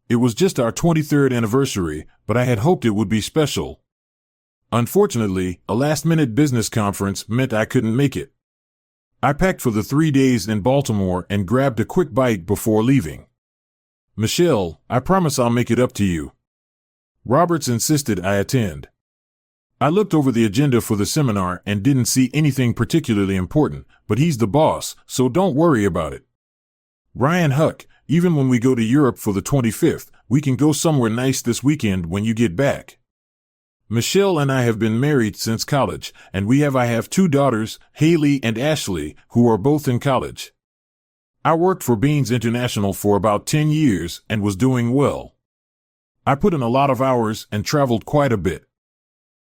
It was just our 23rd anniversary, but I had hoped it would be special. Unfortunately, a last-minute business conference meant I couldn't make it. I packed for the 3 days in Baltimore and grabbed a quick bite before leaving. Michelle, I promise I'll make it up to you. Roberts insisted I attend. I looked over the agenda for the seminar and didn't see anything particularly important, but he's the boss, so don't worry about it. Ryan Huck, even when we go to Europe for the 25th, we can go somewhere nice this weekend when you get back. Michelle and I have been married since college, and I have 2 daughters, Haley and Ashley, who are both in college. I worked for Beans International for about 10 years and was doing well. I put in a lot of hours and traveled quite a bit.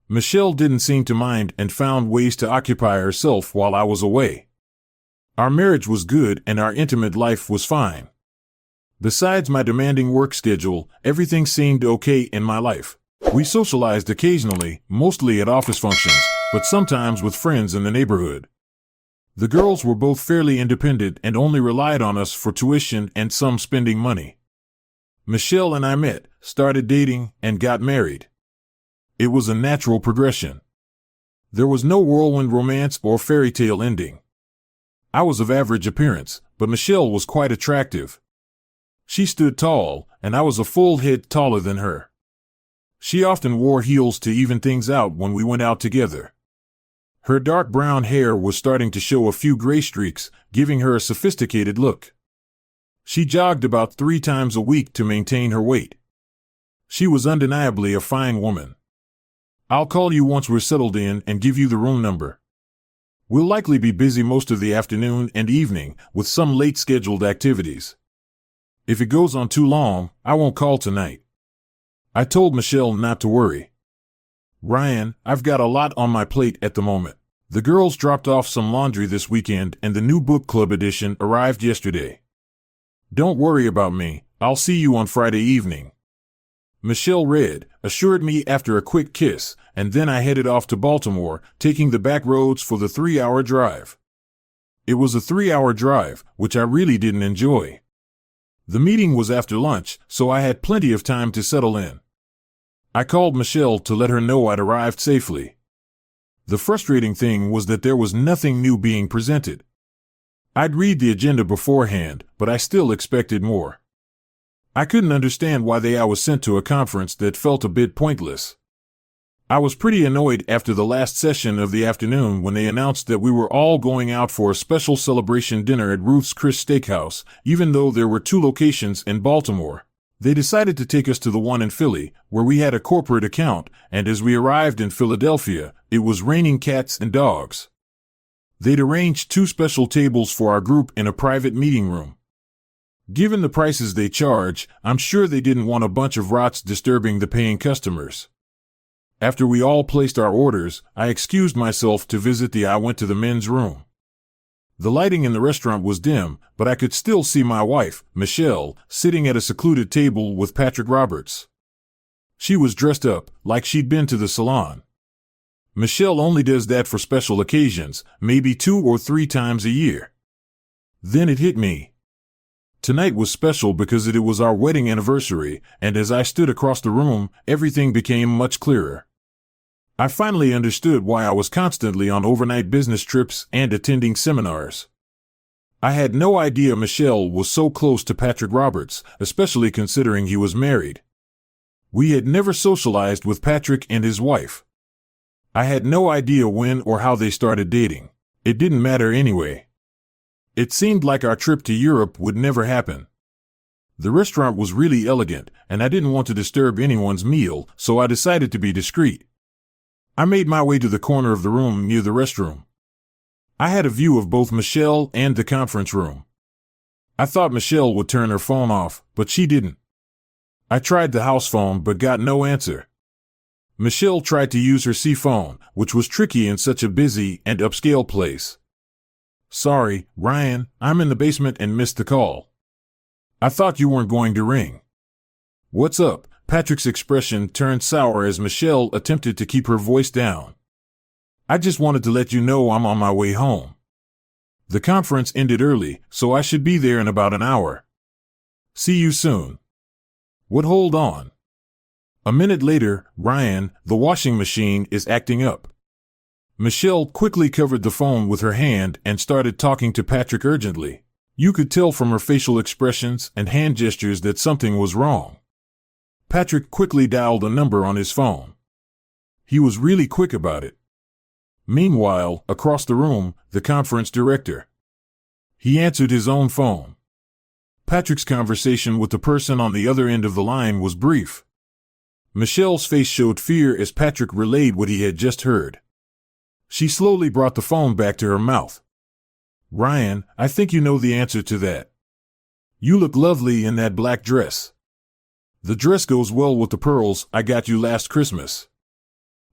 Michelle didn't seem to mind and found ways to occupy herself while I was away. Our marriage was good and our intimate life was fine. Besides my demanding work schedule, everything seemed okay in my life. We socialized occasionally, mostly at office functions, but sometimes with friends in the neighborhood. The girls were both fairly independent and only relied on us for tuition and some spending money. Michelle and I met, started dating, and got married. It was a natural progression. There was no whirlwind romance or fairy tale ending. I was of average appearance, but Michelle was quite attractive. She stood tall, and I was a full head taller than her. She often wore heels to even things out when we went out together. Her dark brown hair was starting to show a few gray streaks, giving her a sophisticated look. She jogged about 3 times a week to maintain her weight. She was undeniably a fine woman. I'll call you once we're settled in and give you the room number. We'll likely be busy most of the afternoon and evening, with some late scheduled activities. If it goes on too long, I won't call tonight. I told Michelle not to worry. Ryan, I've got a lot on my plate at the moment. The girls dropped off some laundry this weekend and the new book club edition arrived yesterday. Don't worry about me, I'll see you on Friday evening. Michelle read, assured me after a quick kiss, and then I headed off to Baltimore, taking the back roads for the 3-hour drive. It was a 3-hour drive, which I really didn't enjoy. The meeting was after lunch, so I had plenty of time to settle in. I called Michelle to let her know I'd arrived safely. The frustrating thing was that there was nothing new being presented. I'd read the agenda beforehand, but I still expected more. I couldn't understand why I was sent to a conference that felt a bit pointless. I was pretty annoyed after the last session of the afternoon when they announced that we were all going out for a special celebration dinner at Ruth's Chris Steakhouse, even though there were 2 locations in Baltimore. They decided to take us to the one in Philly, where we had a corporate account, and as we arrived in Philadelphia, it was raining cats and dogs. They'd arranged 2 special tables for our group in a private meeting room. Given the prices they charge, I'm sure they didn't want a bunch of rots disturbing the paying customers. After we all placed our orders, I excused myself to visit I went to the men's room. The lighting in the restaurant was dim, but I could still see my wife, Michelle, sitting at a secluded table with Patrick Roberts. She was dressed up, like she'd been to the salon. Michelle only does that for special occasions, maybe 2 or 3 times a year. Then it hit me. Tonight was special because it was our wedding anniversary, and as I stood across the room, everything became much clearer. I finally understood why I was constantly on overnight business trips and attending seminars. I had no idea Michelle was so close to Patrick Roberts, especially considering he was married. We had never socialized with Patrick and his wife. I had no idea when or how they started dating. It didn't matter anyway. It seemed like our trip to Europe would never happen. The restaurant was really elegant, and I didn't want to disturb anyone's meal, so I decided to be discreet. I made my way to the corner of the room near the restroom. I had a view of both Michelle and the conference room. I thought Michelle would turn her phone off, but she didn't. I tried the house phone but got no answer. Michelle tried to use her C phone, which was tricky in such a busy and upscale place. Sorry, Ryan, I'm in the basement and missed the call. I thought you weren't going to ring. What's up? Patrick's expression turned sour as Michelle attempted to keep her voice down. I just wanted to let you know I'm on my way home. The conference ended early, so I should be there in about an hour. See you soon. What, hold on? A minute later, Ryan, the washing machine is acting up. Michelle quickly covered the phone with her hand and started talking to Patrick urgently. You could tell from her facial expressions and hand gestures that something was wrong. Patrick quickly dialed a number on his phone. He was really quick about it. Meanwhile, across the room, the conference director. He answered his own phone. Patrick's conversation with the person on the other end of the line was brief. Michelle's face showed fear as Patrick relayed what he had just heard. She slowly brought the phone back to her mouth. Ryan, I think you know the answer to that. You look lovely in that black dress. The dress goes well with the pearls I got you last Christmas.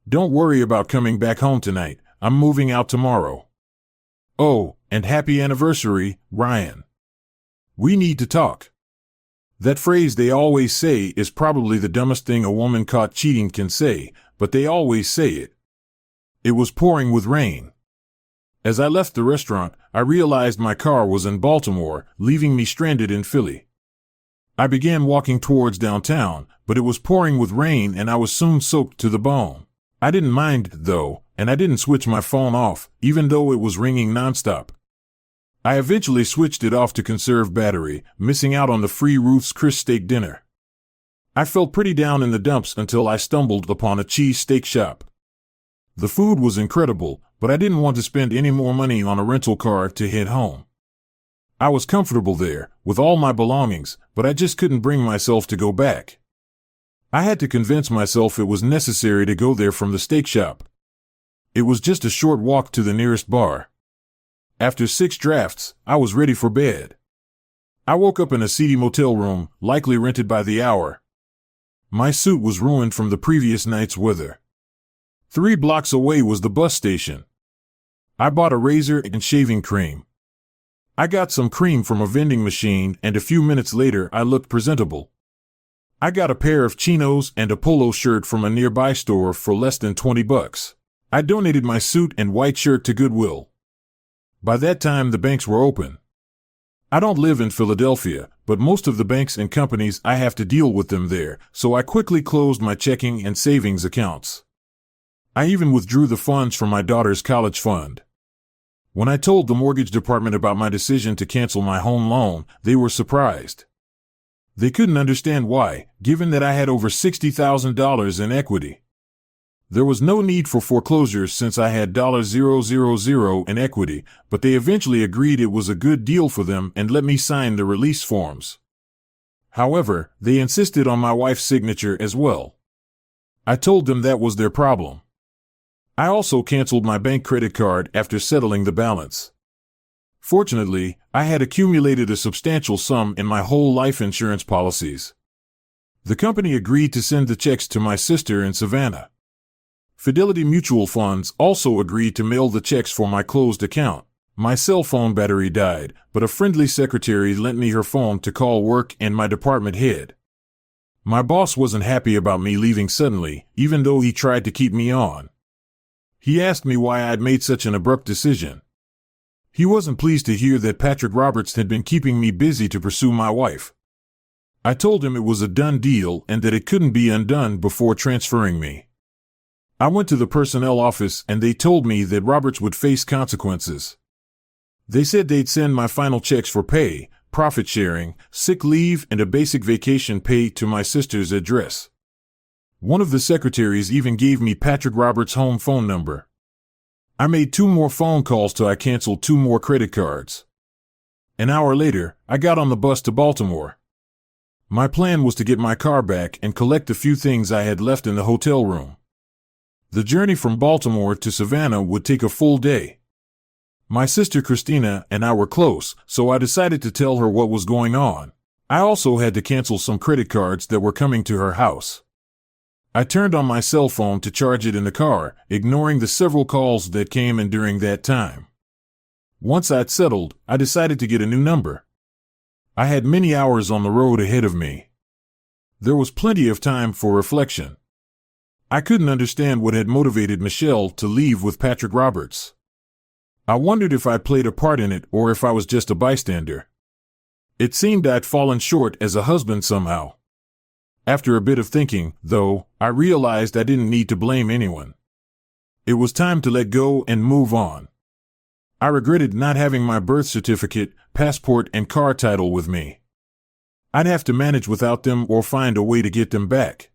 Don't worry about coming back home tonight. I'm moving out tomorrow. Oh, and happy anniversary, Ryan. We need to talk. That phrase they always say is probably the dumbest thing a woman caught cheating can say, but they always say it. It was pouring with rain. As I left the restaurant, I realized my car was in Baltimore, leaving me stranded in Philly. I began walking towards downtown, but it was pouring with rain and I was soon soaked to the bone. I didn't mind, though, and I didn't switch my phone off, even though it was ringing nonstop. I eventually switched it off to conserve battery, missing out on the free Ruth's Chris steak dinner. I felt pretty down in the dumps until I stumbled upon a cheese steak shop. The food was incredible, but I didn't want to spend any more money on a rental car to head home. I was comfortable there, with all my belongings, but I just couldn't bring myself to go back. I had to convince myself it was necessary to go there from the steak shop. It was just a short walk to the nearest bar. After 6 drafts, I was ready for bed. I woke up in a seedy motel room, likely rented by the hour. My suit was ruined from the previous night's weather. 3 blocks away was the bus station. I bought a razor and shaving cream. I got some cream from a vending machine and a few minutes later I looked presentable. I got a pair of chinos and a polo shirt from a nearby store for less than $20. I donated my suit and white shirt to Goodwill. By that time the banks were open. I don't live in Philadelphia, but most of the banks and companies I have to deal with them there, so I quickly closed my checking and savings accounts. I even withdrew the funds from my daughter's college fund. When I told the mortgage department about my decision to cancel my home loan, they were surprised. They couldn't understand why, given that I had over $60,000 in equity. There was no need for foreclosure since I had $0.000 in equity, but they eventually agreed it was a good deal for them and let me sign the release forms. However, they insisted on my wife's signature as well. I told them that was their problem. I also canceled my bank credit card after settling the balance. Fortunately, I had accumulated a substantial sum in my whole life insurance policies. The company agreed to send the checks to my sister in Savannah. Fidelity Mutual Funds also agreed to mail the checks for my closed account. My cell phone battery died, but a friendly secretary lent me her phone to call work and my department head. My boss wasn't happy about me leaving suddenly, even though he tried to keep me on. He asked me why I'd made such an abrupt decision. He wasn't pleased to hear that Patrick Roberts had been keeping me busy to pursue my wife. I told him it was a done deal and that it couldn't be undone before transferring me. I went to the personnel office and they told me that Roberts would face consequences. They said they'd send my final checks for pay, profit sharing, sick leave, and a basic vacation pay to my sister's address. One of the secretaries even gave me Patrick Roberts' home phone number. I made 2 more phone calls till I canceled 2 more credit cards. An hour later, I got on the bus to Baltimore. My plan was to get my car back and collect a few things I had left in the hotel room. The journey from Baltimore to Savannah would take a full day. My sister Christina and I were close, so I decided to tell her what was going on. I also had to cancel some credit cards that were coming to her house. I turned on my cell phone to charge it in the car, ignoring the several calls that came in during that time. Once I'd settled, I decided to get a new number. I had many hours on the road ahead of me. There was plenty of time for reflection. I couldn't understand what had motivated Michelle to leave with Patrick Roberts. I wondered if I played a part in it or if I was just a bystander. It seemed I'd fallen short as a husband somehow. After a bit of thinking, though, I realized I didn't need to blame anyone. It was time to let go and move on. I regretted not having my birth certificate, passport, and car title with me. I'd have to manage without them or find a way to get them back.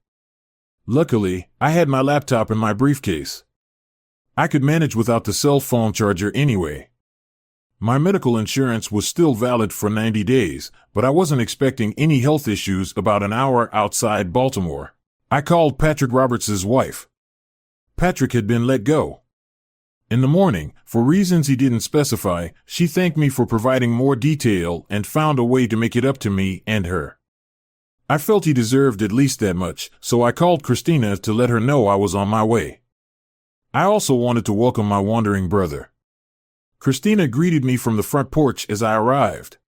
Luckily, I had my laptop in my briefcase. I could manage without the cell phone charger anyway. My medical insurance was still valid for 90 days, but I wasn't expecting any health issues about an hour outside Baltimore. I called Patrick Roberts' wife. Patrick had been let go. In the morning, for reasons he didn't specify, she thanked me for providing more detail and found a way to make it up to me and her. I felt he deserved at least that much, so I called Christina to let her know I was on my way. I also wanted to welcome my wandering brother. Christina greeted me from the front porch as I arrived.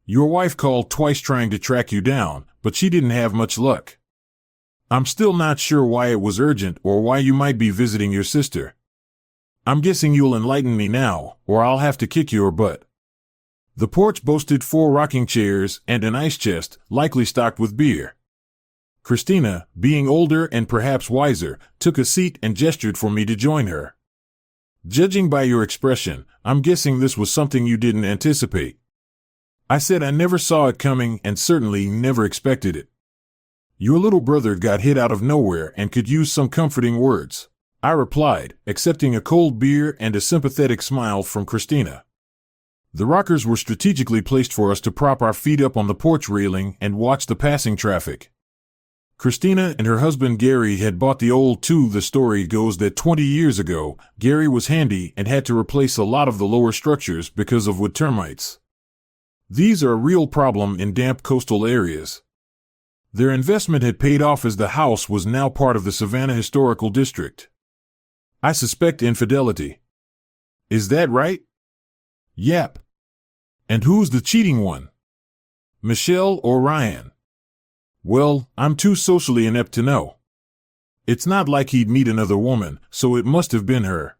Your wife called twice trying to track you down, but she didn't have much luck. I'm still not sure why it was urgent or why you might be visiting your sister. I'm guessing you'll enlighten me now, or I'll have to kick your butt. The porch boasted 4 rocking chairs and an ice chest, likely stocked with beer. Christina, being older and perhaps wiser, took a seat and gestured for me to join her. Judging by your expression, I'm guessing this was something you didn't anticipate. I said I never saw it coming and certainly never expected it. Your little brother got hit out of nowhere and could use some comforting words, I replied, accepting a cold beer and a sympathetic smile from Christina. The rockers were strategically placed for us to prop our feet up on the porch railing and watch the passing traffic. Christina and her husband Gary had bought the old two. The story goes that 20 years ago, Gary was handy and had to replace a lot of the lower structures because of wood termites. These are a real problem in damp coastal areas. Their investment had paid off as the house was now part of the Savannah Historical District. I suspect infidelity. Is that right? Yep. And who's the cheating one? Michelle or Ryan? Well, I'm too socially inept to know. It's not like he'd meet another woman, so it must have been her.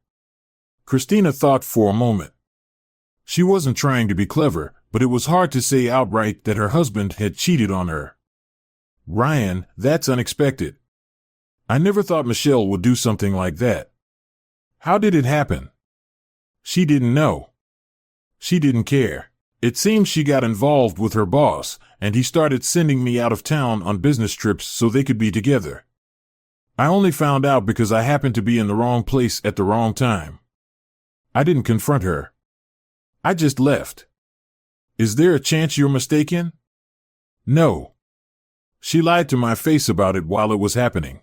Christina thought for a moment. She wasn't trying to be clever, but it was hard to say outright that her husband had cheated on her. Ryan, that's unexpected. I never thought Michelle would do something like that. How did it happen? She didn't know. She didn't care. It seems she got involved with her boss, and he started sending me out of town on business trips so they could be together. I only found out because I happened to be in the wrong place at the wrong time. I didn't confront her. I just left. Is there a chance you're mistaken? No. She lied to my face about it while it was happening.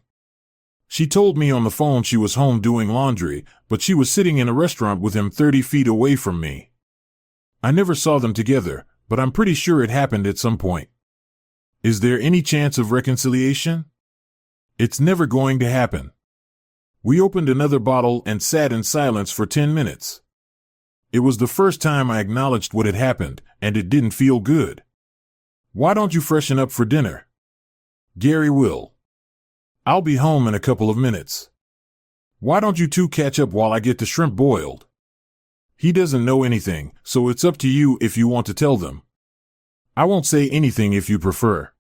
She told me on the phone she was home doing laundry, but she was sitting in a restaurant with him 30 feet away from me. I never saw them together, but I'm pretty sure it happened at some point. Is there any chance of reconciliation? It's never going to happen. We opened another bottle and sat in silence for 10 minutes. It was the first time I acknowledged what had happened, and it didn't feel good. Why don't you freshen up for dinner? Gary will. I'll be home in a couple of minutes. Why don't you two catch up while I get the shrimp boiled? He doesn't know anything, so it's up to you if you want to tell them. I won't say anything if you prefer.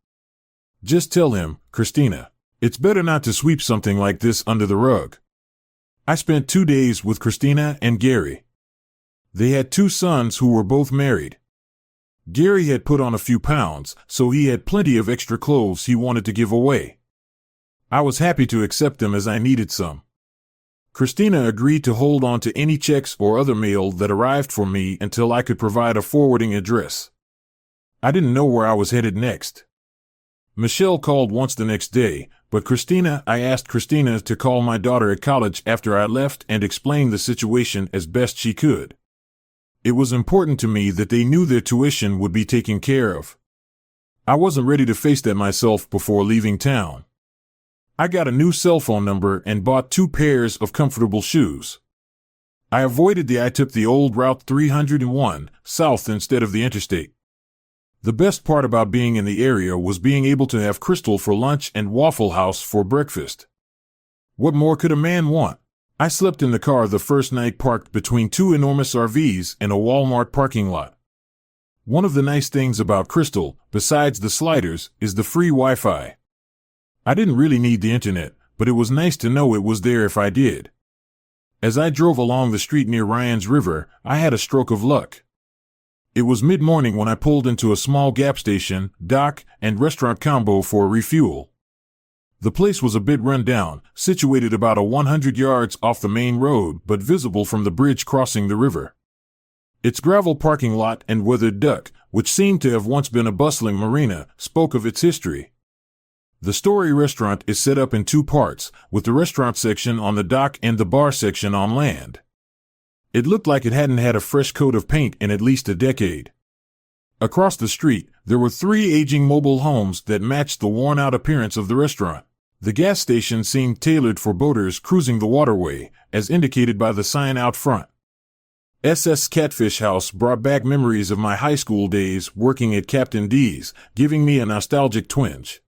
Just tell him, Christina. It's better not to sweep something like this under the rug. I spent 2 days with Christina and Gary. They had 2 sons who were both married. Gary had put on a few pounds, so he had plenty of extra clothes he wanted to give away. I was happy to accept them as I needed some. Christina agreed to hold on to any checks or other mail that arrived for me until I could provide a forwarding address. I didn't know where I was headed next. Michelle called once the next day, but I asked Christina to call my daughter at college after I left and explain the situation as best she could. It was important to me that they knew their tuition would be taken care of. I wasn't ready to face that myself before leaving town. I got a new cell phone number and bought 2 pairs of comfortable shoes. I took the old Route 301 south instead of the interstate. The best part about being in the area was being able to have Crystal for lunch and Waffle House for breakfast. What more could a man want? I slept in the car the first night parked between 2 enormous RVs in a Walmart parking lot. One of the nice things about Crystal, besides the sliders, is the free Wi-Fi. I didn't really need the internet, but it was nice to know it was there if I did. As I drove along the street near Ryan's River, I had a stroke of luck. It was mid-morning when I pulled into a small gas station, dock, and restaurant combo for a refuel. The place was a bit run down, situated about 100 yards off the main road but visible from the bridge crossing the river. Its gravel parking lot and weathered dock, which seemed to have once been a bustling marina, spoke of its history. The Story restaurant is set up in two parts, with the restaurant section on the dock and the bar section on land. It looked like it hadn't had a fresh coat of paint in at least a decade. Across the street, there were 3 aging mobile homes that matched the worn-out appearance of the restaurant. The gas station seemed tailored for boaters cruising the waterway, as indicated by the sign out front. SS Catfish House brought back memories of my high school days working at Captain D's, giving me a nostalgic twinge.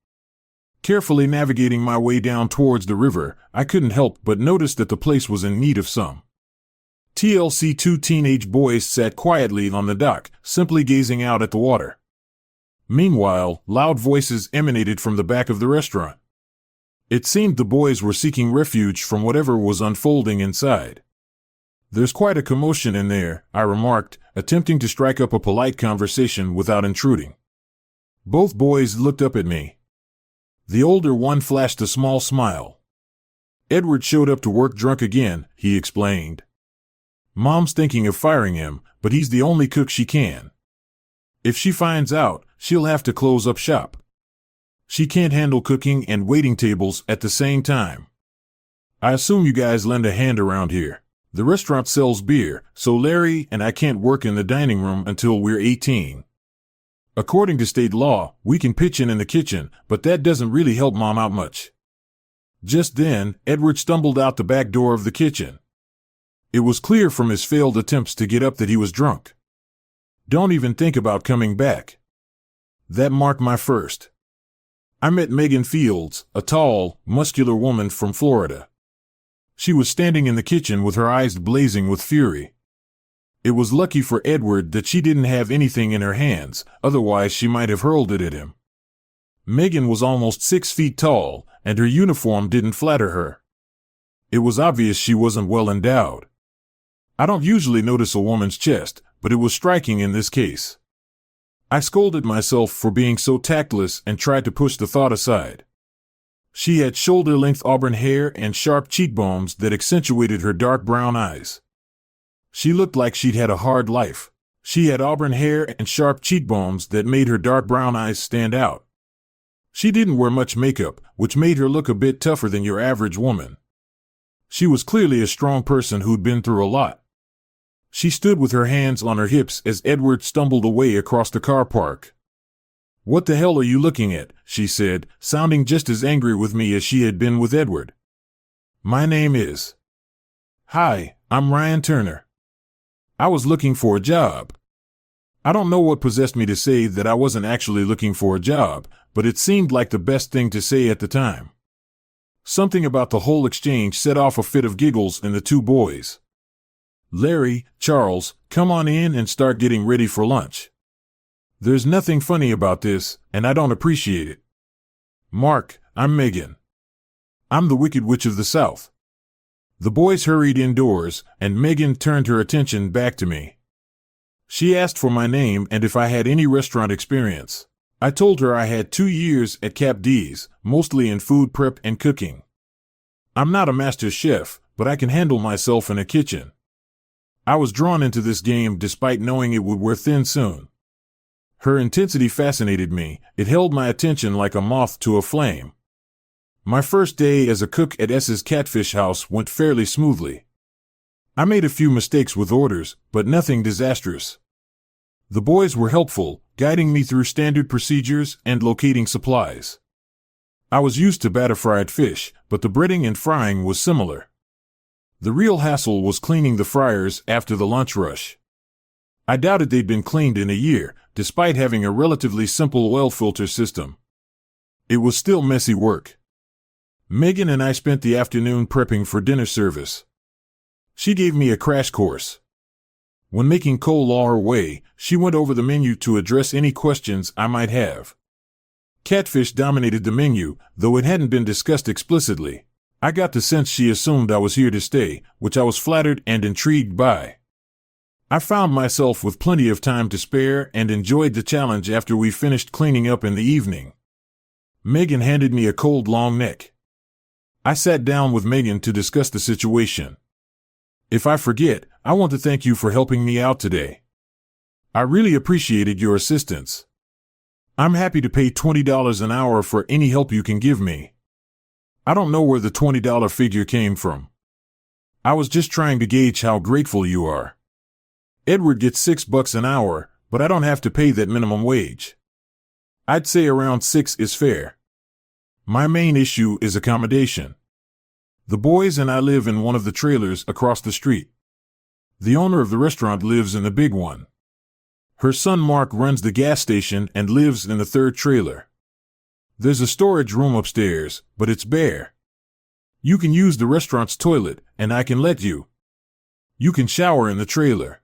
Carefully navigating my way down towards the river, I couldn't help but notice that the place was in need of some TLC. 2 teenage boys sat quietly on the dock, simply gazing out at the water. Meanwhile, loud voices emanated from the back of the restaurant. It seemed the boys were seeking refuge from whatever was unfolding inside. "There's quite a commotion in there," I remarked, attempting to strike up a polite conversation without intruding. Both boys looked up at me. The older one flashed a small smile. "Edward showed up to work drunk again," he explained. "Mom's thinking of firing him, but he's the only cook she can. If she finds out, she'll have to close up shop. She can't handle cooking and waiting tables at the same time. I assume you guys lend a hand around here. The restaurant sells beer, so Larry and I can't work in the dining room until we're 18. According to state law, we can pitch in the kitchen, but that doesn't really help Mom out much." Just then, Edward stumbled out the back door of the kitchen. It was clear from his failed attempts to get up that he was drunk. "Don't even think about coming back." That marked my first. I met Megan Fields, a tall, muscular woman from Florida. She was standing in the kitchen with her eyes blazing with fury. It was lucky for Edward that she didn't have anything in her hands, otherwise she might have hurled it at him. Megan was almost 6 feet tall, and her uniform didn't flatter her. It was obvious she wasn't well endowed. I don't usually notice a woman's chest, but it was striking in this case. I scolded myself for being so tactless and tried to push the thought aside. She had shoulder-length auburn hair and sharp cheekbones that accentuated her dark brown eyes. She looked like she'd had a hard life. She had auburn hair and sharp cheekbones that made her dark brown eyes stand out. She didn't wear much makeup, which made her look a bit tougher than your average woman. She was clearly a strong person who'd been through a lot. She stood with her hands on her hips as Edward stumbled away across the car park. "What the hell are you looking at?" she said, sounding just as angry with me as she had been with Edward. "My name is..." "Hi, I'm Ryan Turner. I was looking for a job." I don't know what possessed me to say that I wasn't actually looking for a job, but it seemed like the best thing to say at the time. Something about the whole exchange set off a fit of giggles in the two boys. "Larry, Charles, come on in and start getting ready for lunch. There's nothing funny about this, and I don't appreciate it. Mark, I'm Megan. I'm the Wicked Witch of the South." The boys hurried indoors, and Megan turned her attention back to me. She asked for my name and if I had any restaurant experience. I told her I had 2 years at Cap D's, mostly in food prep and cooking. "I'm not a master chef, but I can handle myself in a kitchen." I was drawn into this game despite knowing it would wear thin soon. Her intensity fascinated me. It held my attention like a moth to a flame. My first day as a cook at S's Catfish House went fairly smoothly. I made a few mistakes with orders, but nothing disastrous. The boys were helpful, guiding me through standard procedures and locating supplies. I was used to batter-fried fish, but the breading and frying was similar. The real hassle was cleaning the fryers after the lunch rush. I doubted they'd been cleaned in a year, despite having a relatively simple oil filter system. It was still messy work. Megan and I spent the afternoon prepping for dinner service. She gave me a crash course. When making coleslaw her way, she went over the menu to address any questions I might have. Catfish dominated the menu, though it hadn't been discussed explicitly. I got the sense she assumed I was here to stay, which I was flattered and intrigued by. I found myself with plenty of time to spare and enjoyed the challenge after we finished cleaning up in the evening. Megan handed me a cold long neck. I sat down with Megan to discuss the situation. If I forget, I want to thank you for helping me out today. I really appreciated your assistance. I'm happy to pay $20 an hour for any help you can give me. I don't know where the $20 figure came from. I was just trying to gauge how grateful you are. Edward gets $6 an hour, but I don't have to pay that minimum wage. I'd say around 6 is fair. My main issue is accommodation. The boys and I live in one of the trailers across the street. The owner of the restaurant lives in the big one. Her son Mark runs the gas station and lives in the third trailer. There's a storage room upstairs, but it's bare. You can use the restaurant's toilet, and I can let you. You can shower in the trailer.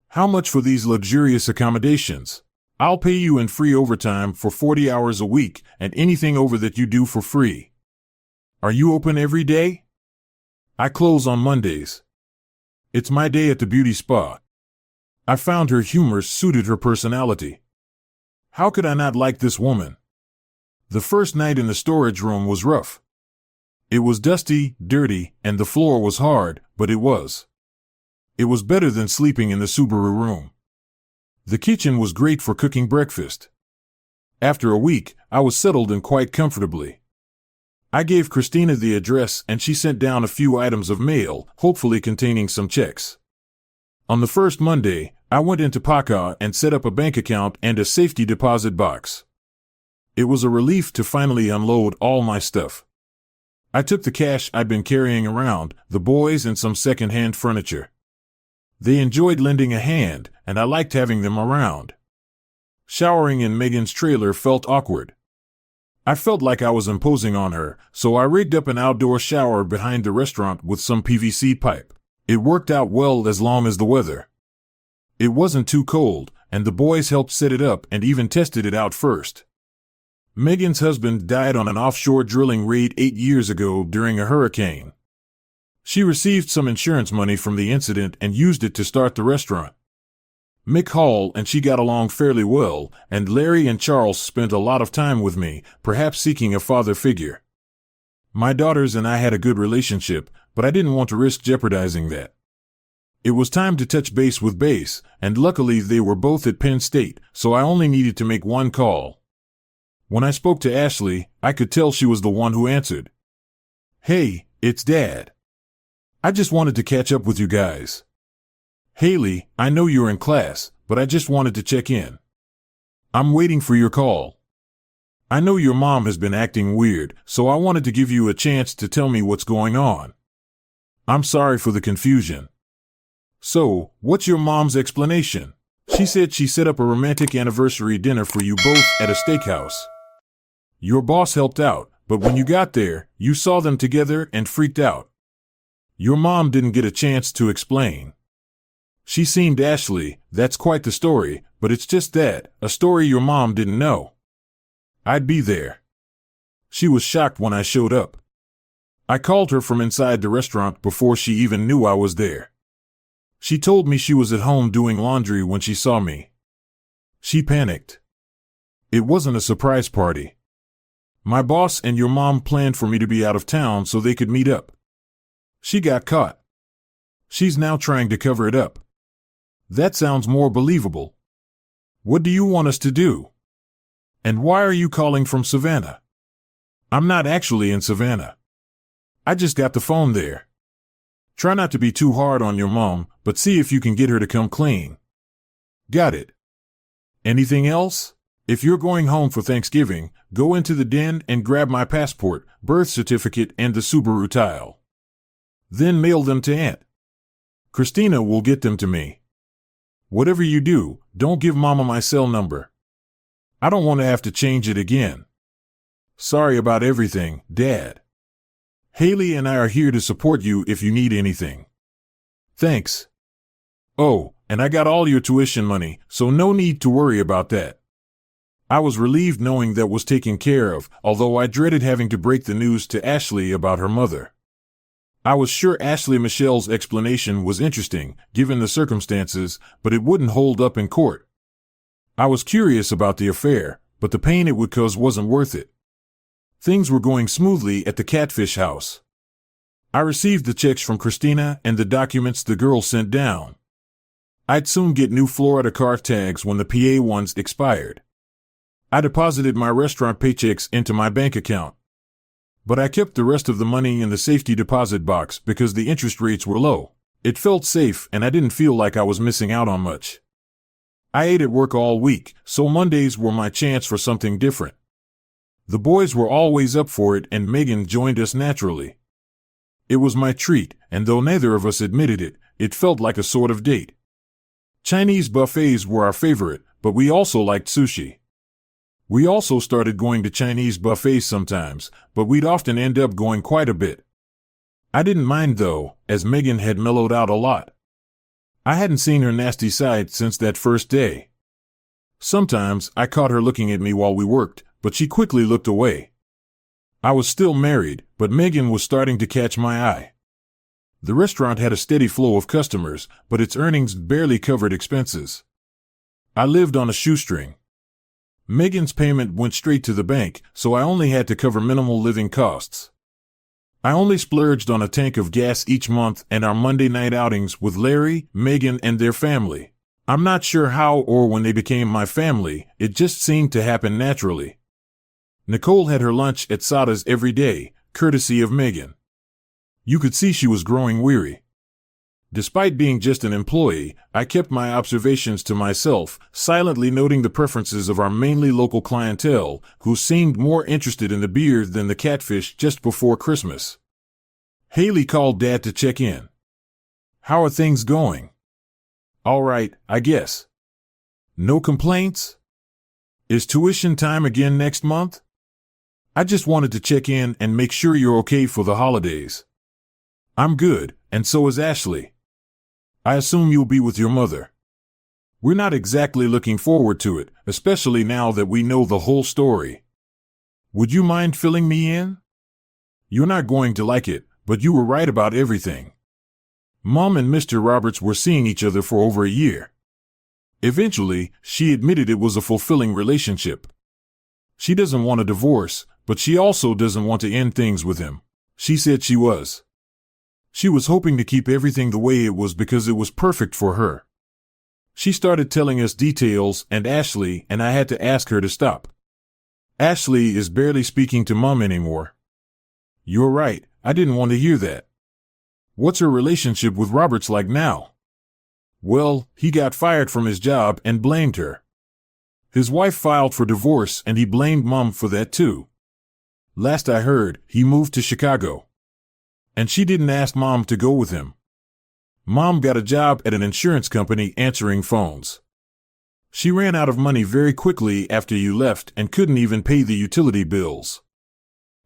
How much for these luxurious accommodations? I'll pay you in free overtime for 40 hours a week and anything over that you do for free. Are you open every day? I close on Mondays. It's my day at the beauty spa. I found her humor suited her personality. How could I not like this woman? The first night in the storage room was rough. It was dusty, dirty, and the floor was hard, but it was. It was better than sleeping in the Subaru room. The kitchen was great for cooking breakfast. After a week, I was settled in quite comfortably. I gave Christina the address and she sent down a few items of mail, hopefully containing some checks. On the first Monday, I went into Paca and set up a bank account and a safety deposit box. It was a relief to finally unload all my stuff. I took the cash I'd been carrying around, the boys and some second-hand furniture. They enjoyed lending a hand, and I liked having them around. Showering in Megan's trailer felt awkward. I felt like I was imposing on her, so I rigged up an outdoor shower behind the restaurant with some PVC pipe. It worked out well as long as the weather. It wasn't too cold, and the boys helped set it up and even tested it out first. Megan's husband died on an offshore drilling raid 8 years ago during a hurricane. She received some insurance money from the incident and used it to start the restaurant. Mick Hall and she got along fairly well, and Larry and Charles spent a lot of time with me, perhaps seeking a father figure. My daughters and I had a good relationship, but I didn't want to risk jeopardizing that. It was time to touch base with Base, and luckily they were both at Penn State, so I only needed to make one call. When I spoke to Ashley, I could tell she was the one who answered. "Hey, it's Dad. I just wanted to catch up with you guys. Haley, I know you're in class, but I just wanted to check in. I'm waiting for your call. I know your mom has been acting weird, so I wanted to give you a chance to tell me what's going on. I'm sorry for the confusion. So, what's your mom's explanation? She said she set up a romantic anniversary dinner for you both at a steakhouse. Your boss helped out, but when you got there, you saw them together and freaked out. Your mom didn't get a chance to explain. She seemed Ashley, that's quite the story, but it's just that, a story your mom didn't know. I'd be there. She was shocked when I showed up. I called her from inside the restaurant before she even knew I was there. She told me she was at home doing laundry when she saw me. She panicked. It wasn't a surprise party. My boss and your mom planned for me to be out of town so they could meet up. She got caught. She's now trying to cover it up. That sounds more believable. What do you want us to do? And why are you calling from Savannah? I'm not actually in Savannah. I just got the phone there. Try not to be too hard on your mom, but see if you can get her to come clean. Got it. Anything else? If you're going home for Thanksgiving, go into the den and grab my passport, birth certificate, and the Subaru tile. Then mail them to Aunt. Christina will get them to me. Whatever you do, don't give Mama my cell number. I don't want to have to change it again. Sorry about everything, Dad. Haley and I are here to support you if you need anything. Thanks. Oh, and I got all your tuition money, so no need to worry about that. I was relieved knowing that was taken care of, although I dreaded having to break the news to Ashley about her mother. I was sure Ashley Michelle's explanation was interesting, given the circumstances, but it wouldn't hold up in court. I was curious about the affair, but the pain it would cause wasn't worth it. Things were going smoothly at the Catfish house. I received the checks from Christina and the documents the girl sent down. I'd soon get new Florida car tags when the PA ones expired. I deposited my restaurant paychecks into my bank account. But I kept the rest of the money in the safety deposit box because the interest rates were low. It felt safe and I didn't feel like I was missing out on much. I ate at work all week, so Mondays were my chance for something different. The boys were always up for it and Megan joined us naturally. It was my treat, and though neither of us admitted it, it felt like a sort of date. Chinese buffets were our favorite, but we also liked sushi. We also started going to Chinese buffets sometimes, but we'd often end up going quite a bit. I didn't mind though, as Megan had mellowed out a lot. I hadn't seen her nasty side since that first day. Sometimes I caught her looking at me while we worked, but she quickly looked away. I was still married, but Megan was starting to catch my eye. The restaurant had a steady flow of customers, but its earnings barely covered expenses. I lived on a shoestring. Megan's payment went straight to the bank, so I only had to cover minimal living costs. I only splurged on a tank of gas each month and our Monday night outings with Larry, Megan, and their family. I'm not sure how or when they became my family, it just seemed to happen naturally. Nicole had her lunch at Sada's every day, courtesy of Megan. You could see she was growing weary. Despite being just an employee, I kept my observations to myself, silently noting the preferences of our mainly local clientele, who seemed more interested in the beer than the catfish just before Christmas. Haley called Dad to check in. "How are things going?" "All right, I guess." "No complaints?" "Is tuition time again next month?" "I just wanted to check in and make sure you're okay for the holidays." "I'm good, and so is Ashley." "I assume you'll be with your mother." "We're not exactly looking forward to it, especially now that we know the whole story." "Would you mind filling me in?" "You're not going to like it, but you were right about everything. Mom and Mr. Roberts were seeing each other for over a year. Eventually, she admitted it was a fulfilling relationship. She doesn't want a divorce, but she also doesn't want to end things with him. She said she was. She was hoping to keep everything the way it was because it was perfect for her. She started telling us details and Ashley and I had to ask her to stop. Ashley is barely speaking to Mom anymore. You're right, I didn't want to hear that. What's her relationship with Roberts like now? Well, he got fired from his job and blamed her. His wife filed for divorce and he blamed Mom for that too. Last I heard, he moved to Chicago. And she didn't ask Mom to go with him. Mom got a job at an insurance company answering phones. She ran out of money very quickly after you left and couldn't even pay the utility bills.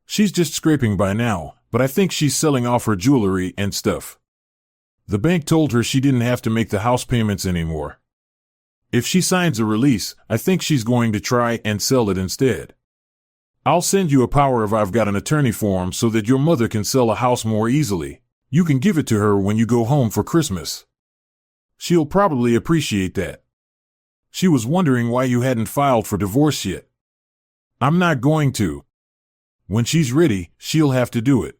She's just scraping by now, but I think she's selling off her jewelry and stuff. The bank told her she didn't have to make the house payments anymore. If she signs a release, I think she's going to try and sell it instead. I'll send you a power of I've got an attorney form so that your mother can sell a house more easily. You can give it to her when you go home for Christmas. She'll probably appreciate that. She was wondering why you hadn't filed for divorce yet. I'm not going to. When she's ready, she'll have to do it.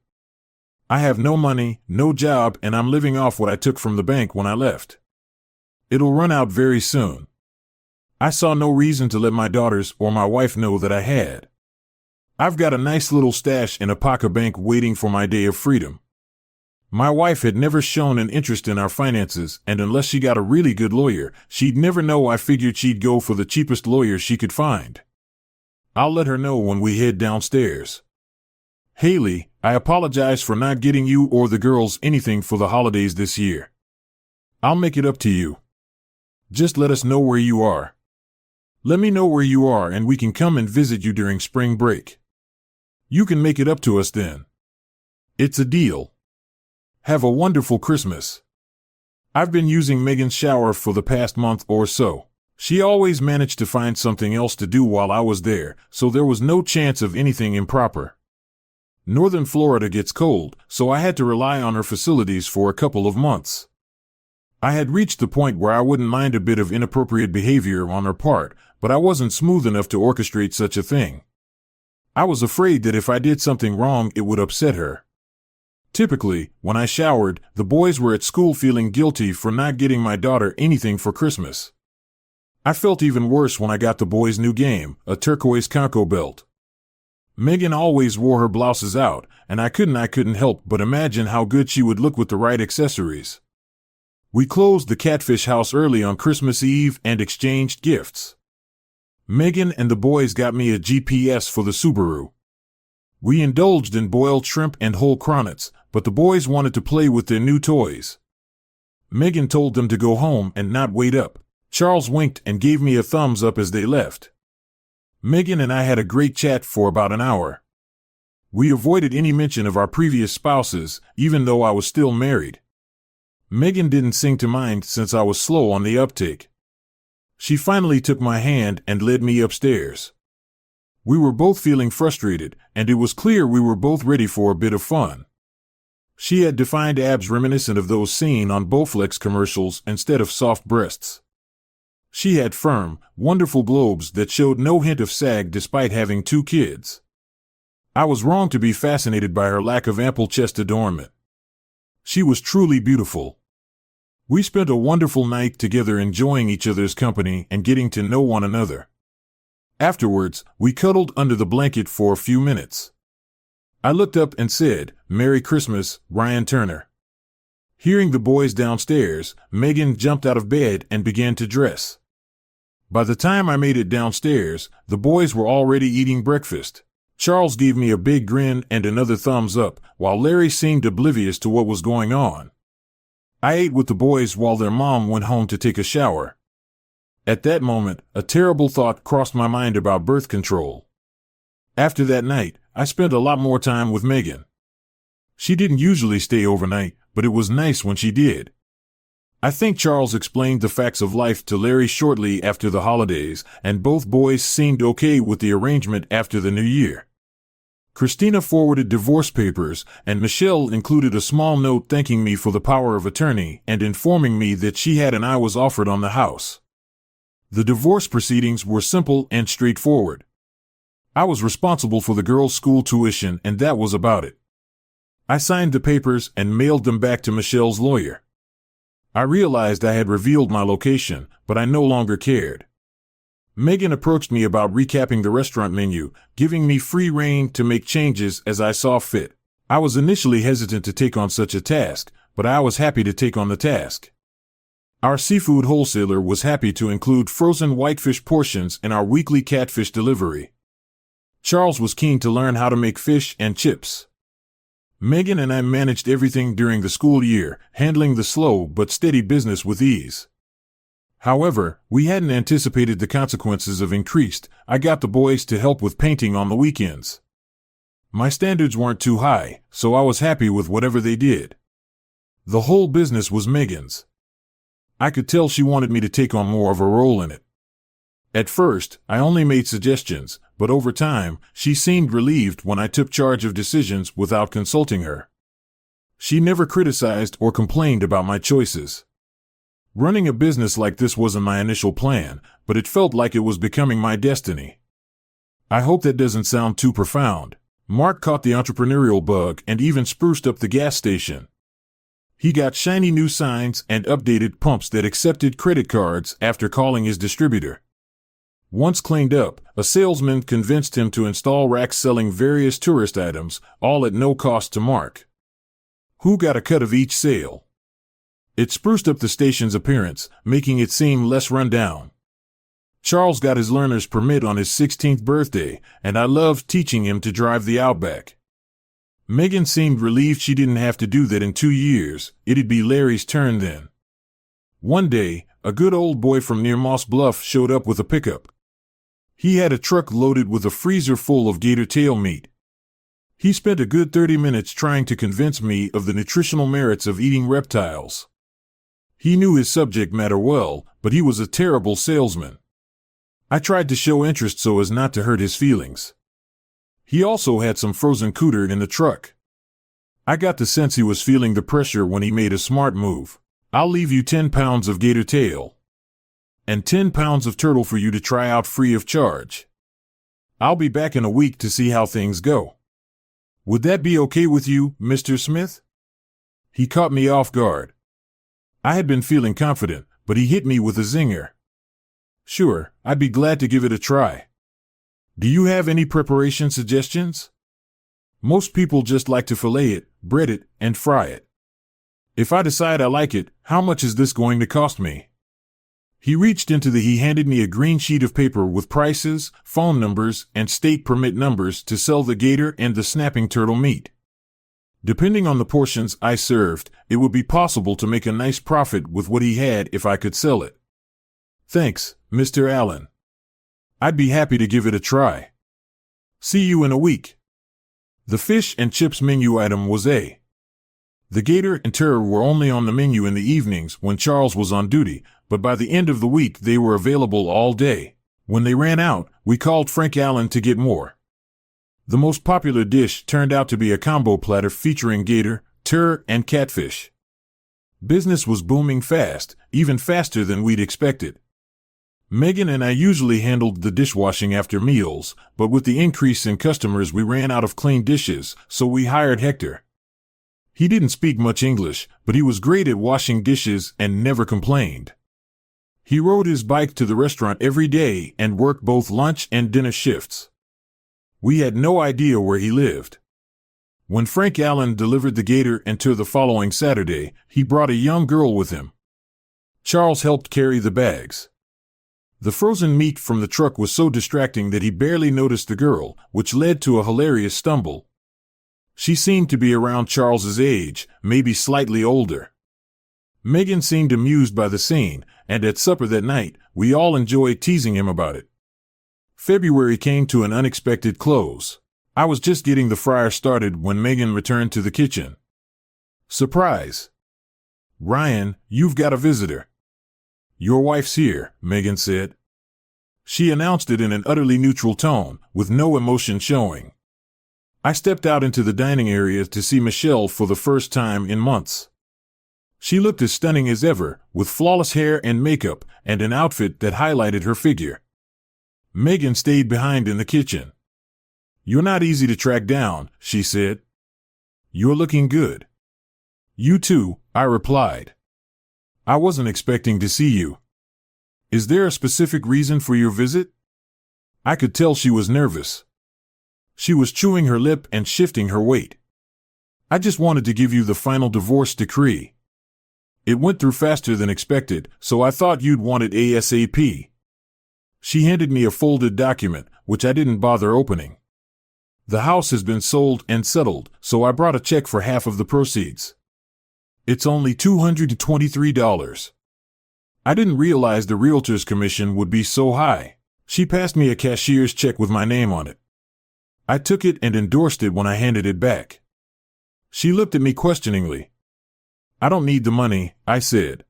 I have no money, no job, and I'm living off what I took from the bank when I left. It'll run out very soon. I saw no reason to let my daughters or my wife know that I had. I've got a nice little stash in a pocket bank waiting for my day of freedom. My wife had never shown an interest in our finances, and unless she got a really good lawyer, she'd never know I figured she'd go for the cheapest lawyer she could find. I'll let her know when we head downstairs. Haley, I apologize for not getting you or the girls anything for the holidays this year. I'll make it up to you. Just let us know where you are. Let me know where you are and we can come and visit you during spring break. You can make it up to us then. It's a deal. Have a wonderful Christmas. I've been using Megan's shower for the past month or so. She always managed to find something else to do while I was there, so there was no chance of anything improper. Northern Florida gets cold, so I had to rely on her facilities for a couple of months. I had reached the point where I wouldn't mind a bit of inappropriate behavior on her part, but I wasn't smooth enough to orchestrate such a thing. I was afraid that if I did something wrong, it would upset her. Typically, when I showered, the boys were at school feeling guilty for not getting my daughter anything for Christmas. I felt even worse when I got the boys' new game, a turquoise Conco belt. Megan always wore her blouses out, and I couldn't help but imagine how good she would look with the right accessories. We closed the Catfish house early on Christmas Eve and exchanged gifts. Megan and the boys got me a GPS for the Subaru. We indulged in boiled shrimp and whole cronets, but the boys wanted to play with their new toys. Megan told them to go home and not wait up. Charles winked and gave me a thumbs up as they left. Megan and I had a great chat for about an hour. We avoided any mention of our previous spouses, even though I was still married. Megan didn't seem to mind since I was slow on the uptake. She finally took my hand and led me upstairs. We were both feeling frustrated, and it was clear we were both ready for a bit of fun. She had defined abs reminiscent of those seen on Bowflex commercials instead of soft breasts. She had firm, wonderful globes that showed no hint of sag despite having 2 kids. I was wrong to be fascinated by her lack of ample chest adornment. She was truly beautiful. We spent a wonderful night together enjoying each other's company and getting to know one another. Afterwards, we cuddled under the blanket for a few minutes. I looked up and said, "Merry Christmas, Ryan Turner." Hearing the boys downstairs, Megan jumped out of bed and began to dress. By the time I made it downstairs, the boys were already eating breakfast. Charles gave me a big grin and another thumbs up, while Larry seemed oblivious to what was going on. I ate with the boys while their mom went home to take a shower. At that moment, a terrible thought crossed my mind about birth control. After that night, I spent a lot more time with Megan. She didn't usually stay overnight, but it was nice when she did. I think Charles explained the facts of life to Larry shortly after the holidays, and both boys seemed okay with the arrangement after the new year. Christina forwarded divorce papers, and Michelle included a small note thanking me for the power of attorney and informing me that she had and I was offered on the house. The divorce proceedings were simple and straightforward. I was responsible for the girls' school tuition, and that was about it. I signed the papers and mailed them back to Michelle's lawyer. I realized I had revealed my location, but I no longer cared. Megan approached me about recapping the restaurant menu, giving me free rein to make changes as I saw fit. I was initially hesitant to take on such a task, but I was happy to take on the task. Our seafood wholesaler was happy to include frozen whitefish portions in our weekly catfish delivery. Charles was keen to learn how to make fish and chips. Megan and I managed everything during the school year, handling the slow but steady business with ease. However, we hadn't anticipated the consequences of increased. I got the boys to help with painting on the weekends. My standards weren't too high, so I was happy with whatever they did. The whole business was Megan's. I could tell she wanted me to take on more of a role in it. At first, I only made suggestions, but over time, she seemed relieved when I took charge of decisions without consulting her. She never criticized or complained about my choices. Running a business like this wasn't my initial plan, but it felt like it was becoming my destiny. I hope that doesn't sound too profound. Mark caught the entrepreneurial bug and even spruced up the gas station. He got shiny new signs and updated pumps that accepted credit cards after calling his distributor. Once cleaned up, a salesman convinced him to install racks selling various tourist items, all at no cost to Mark, who got a cut of each sale. It spruced up the station's appearance, making it seem less run down. Charles got his learner's permit on his 16th birthday, and I loved teaching him to drive the Outback. Megan seemed relieved she didn't have to do that in 2 years. It'd be Larry's turn then. One day, a good old boy from near Moss Bluff showed up with a pickup. He had a truck loaded with a freezer full of gator tail meat. He spent a good 30 minutes trying to convince me of the nutritional merits of eating reptiles. He knew his subject matter well, but he was a terrible salesman. I tried to show interest so as not to hurt his feelings. He also had some frozen cooter in the truck. I got the sense he was feeling the pressure when he made a smart move. I'll leave you 10 pounds of gator tail. And 10 pounds of turtle for you to try out free of charge. I'll be back in a week to see how things go. Would that be okay with you, Mr. Smith? He caught me off guard. I had been feeling confident, but he hit me with a zinger. Sure, I'd be glad to give it a try. Do you have any preparation suggestions? Most people just like to fillet it, bread it, and fry it. If I decide I like it, how much is this going to cost me? He handed me a green sheet of paper with prices, phone numbers, and state permit numbers to sell the gator and the snapping turtle meat. Depending on the portions I served, it would be possible to make a nice profit with what he had if I could sell it. Thanks, Mr. Allen. I'd be happy to give it a try. See you in a week. The fish and chips menu item was A. The gator and turtle were only on the menu in the evenings when Charles was on duty, but by the end of the week they were available all day. When they ran out, we called Frank Allen to get more. The most popular dish turned out to be a combo platter featuring gator, turtle, and catfish. Business was booming fast, even faster than we'd expected. Megan and I usually handled the dishwashing after meals, but with the increase in customers we ran out of clean dishes, so we hired Hector. He didn't speak much English, but he was great at washing dishes and never complained. He rode his bike to the restaurant every day and worked both lunch and dinner shifts. We had no idea where he lived. When Frank Allen delivered the gator and turtle the following Saturday, he brought a young girl with him. Charles helped carry the bags. The frozen meat from the truck was so distracting that he barely noticed the girl, which led to a hilarious stumble. She seemed to be around Charles's age, maybe slightly older. Megan seemed amused by the scene, and at supper that night, we all enjoyed teasing him about it. February came to an unexpected close. I was just getting the fryer started when Megan returned to the kitchen. Surprise! Ryan, you've got a visitor. Your wife's here, Megan said. She announced it in an utterly neutral tone, with no emotion showing. I stepped out into the dining area to see Michelle for the first time in months. She looked as stunning as ever, with flawless hair and makeup, and an outfit that highlighted her figure. Megan stayed behind in the kitchen. You're not easy to track down, she said. You're looking good. You too, I replied. I wasn't expecting to see you. Is there a specific reason for your visit? I could tell she was nervous. She was chewing her lip and shifting her weight. I just wanted to give you the final divorce decree. It went through faster than expected, so I thought you'd want it ASAP. She handed me a folded document, which I didn't bother opening. The house has been sold and settled, so I brought a check for half of the proceeds. It's only $223. I didn't realize the realtor's commission would be so high. She passed me a cashier's check with my name on it. I took it and endorsed it when I handed it back. She looked at me questioningly. I don't need the money, I said.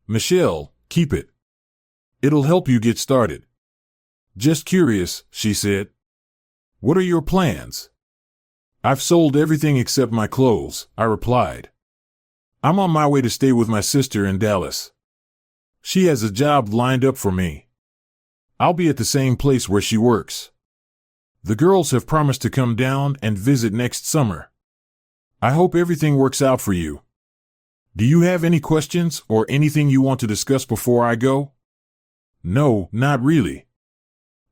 Michelle, keep it. It'll help you get started. Just curious, she said. What are your plans? I've sold everything except my clothes, I replied. I'm on my way to stay with my sister in Dallas. She has a job lined up for me. I'll be at the same place where she works. The girls have promised to come down and visit next summer. I hope everything works out for you. Do you have any questions or anything you want to discuss before I go? No, not really.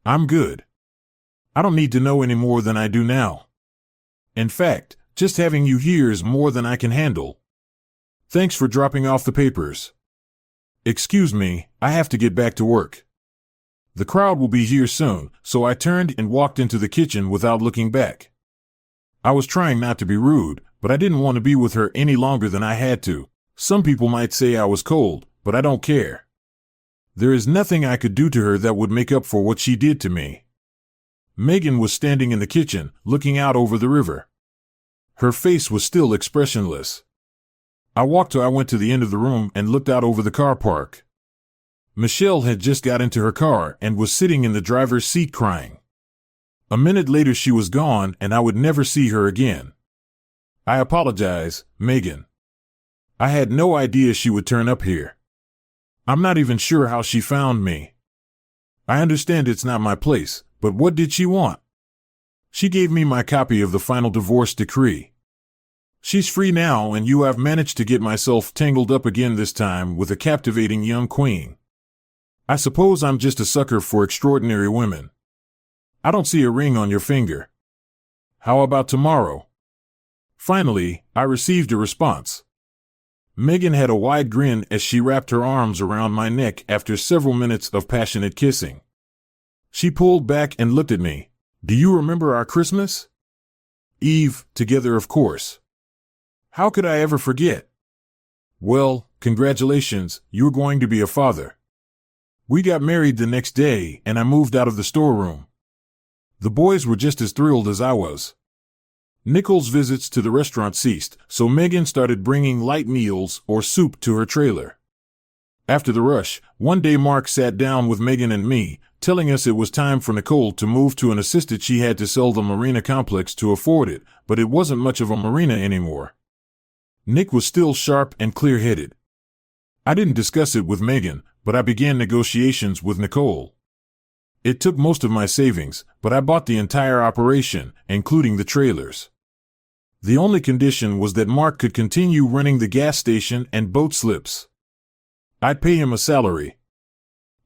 I'm good. I don't need to know any more than I do now. In fact, just having you here is more than I can handle. Thanks for dropping off the papers. Excuse me, I have to get back to work. The crowd will be here soon, so I turned and walked into the kitchen without looking back. I was trying not to be rude, but I didn't want to be with her any longer than I had to. Some people might say I was cold, but I don't care. There is nothing I could do to her that would make up for what she did to me. Megan was standing in the kitchen, looking out over the river. Her face was still expressionless. I went to the end of the room and looked out over the car park. Michelle had just got into her car and was sitting in the driver's seat crying. A minute later she was gone and I would never see her again. I apologize, Megan. I had no idea she would turn up here. I'm not even sure how she found me. I understand it's not my place, but what did she want? She gave me my copy of the final divorce decree. She's free now and you have managed to get myself tangled up again, this time with a captivating young queen. I suppose I'm just a sucker for extraordinary women. I don't see a ring on your finger. How about tomorrow? Finally, I received a response. Megan had a wide grin as she wrapped her arms around my neck after several minutes of passionate kissing. She pulled back and looked at me. Do you remember our Christmas Eve together, of course? How could I ever forget? Well, congratulations, you're going to be a father. We got married the next day and I moved out of the storeroom. The boys were just as thrilled as I was. Nicole's visits to the restaurant ceased, so Megan started bringing light meals or soup to her trailer. After the rush, one day Mark sat down with Megan and me, telling us it was time for Nicole to move to an estate she had to sell the marina complex to afford it, but it wasn't much of a marina anymore. Nick was still sharp and clear-headed. I didn't discuss it with Megan, but I began negotiations with Nicole. It took most of my savings, but I bought the entire operation, including the trailers. The only condition was that Mark could continue running the gas station and boat slips. I'd pay him a salary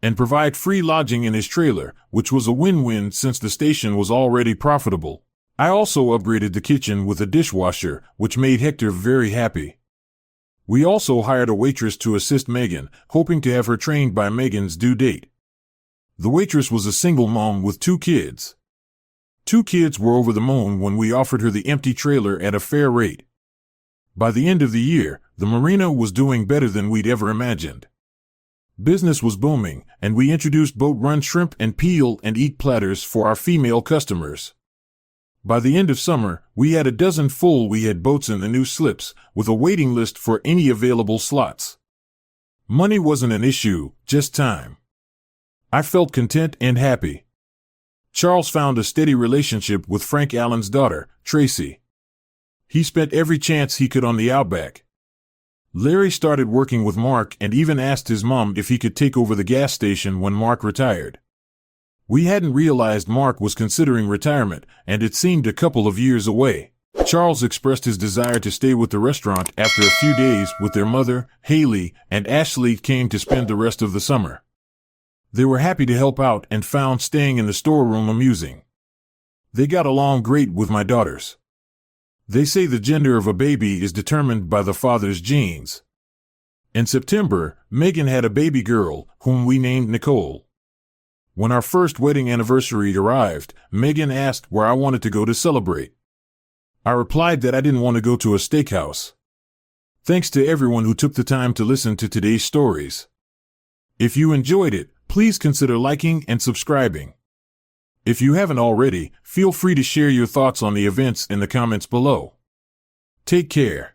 and provide free lodging in his trailer, which was a win-win since the station was already profitable. I also upgraded the kitchen with a dishwasher, which made Hector very happy. We also hired a waitress to assist Megan, hoping to have her trained by Megan's due date. The waitress was a single mom with 2 kids. 2 kids were over the moon when we offered her the empty trailer at a fair rate. By the end of the year, the marina was doing better than we'd ever imagined. Business was booming, and we introduced boat-run shrimp and peel and eat platters for our female customers. By the end of summer, we had a dozen full. We had boats in the new slips, with a waiting list for any available slots. Money wasn't an issue, just time. I felt content and happy. Charles found a steady relationship with Frank Allen's daughter, Tracy. He spent every chance he could on the outback. Larry started working with Mark and even asked his mom if he could take over the gas station when Mark retired. We hadn't realized Mark was considering retirement, and it seemed a couple of years away. Charles expressed his desire to stay with the restaurant after a few days with their mother, Haley, and Ashley came to spend the rest of the summer. They were happy to help out and found staying in the storeroom amusing. They got along great with my daughters. They say the gender of a baby is determined by the father's genes. In September, Megan had a baby girl, whom we named Nicole. When our first wedding anniversary arrived, Megan asked where I wanted to go to celebrate. I replied that I didn't want to go to a steakhouse. Thanks to everyone who took the time to listen to today's stories. If you enjoyed it, please consider liking and subscribing. If you haven't already, feel free to share your thoughts on the events in the comments below. Take care.